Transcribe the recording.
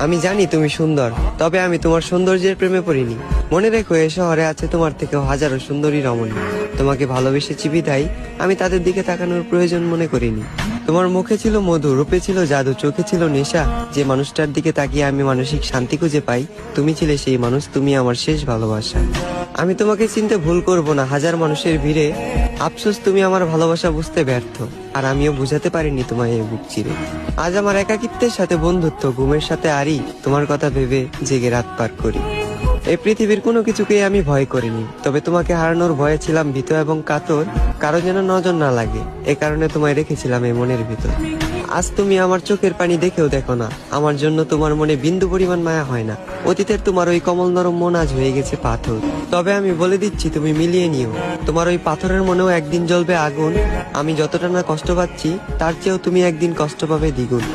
আমি জানি তুমি সুন্দর, তবে আমি তোমার সৌন্দর্যের প্রেমে পড়িনি। মনে রেখো, এ শহরে আছে তোমার থেকেও হাজারো সুন্দরী রমণী। তোমাকে ভালোবেসেছি বিধায় আমি তাদের দিকে তাকানোর প্রয়োজন মনে করিনি। তোমার মুখে ছিল মধু, রূপে ছিল জাদু, চোখে ছিল নেশা। যে মানুষটার দিকে তাকিয়ে আমি মানসিক শান্তি খুঁজে পাই, তুমি ছিলে সেই মানুষ। তুমি আমার শেষ ভালোবাসা। আমি তোমাকে চিনতে ভুল করব না হাজার মানুষের ভিড়ে। আফসোস, তুমি আমার ভালোবাসা বুঝতে ব্যর্থ, আর আমিও বুঝাতে পারিনি তোমায় এই বুক চিরে। আজ আমার একাকিত্বের সাথে বন্ধুত্ব, ঘুমের সাথে আরি, তোমার কথা ভেবে জেগে রাত পার করি। এই পৃথিবীর কোনো কিছুকেই আমি ভয় করিনি, তবে তোমাকে হারানোর ভয়ে ছিলাম ভীত এবং কাতর। কারো যেন নজর না লাগে, এ কারণে তোমায় রেখেছিলাম এই মনের ভিতর। আজ তুমি আমার চোখের পানি দেখেও দেখো না, আমার জন্য তোমার মনে বিন্দু পরিমাণ মায়া হয় না। অতীতের তোমার ওই কমল নরম মন আজ হয়ে গেছে পাথর। তবে আমি বলে দিচ্ছি, তুমি মিলিয়ে নিও, তোমার ওই পাথরের মনেও একদিন জ্বলবে আগুন। আমি যতটা না কষ্ট পাচ্ছি, তার চেয়েও তুমি একদিন কষ্ট পাবে দ্বিগুণ।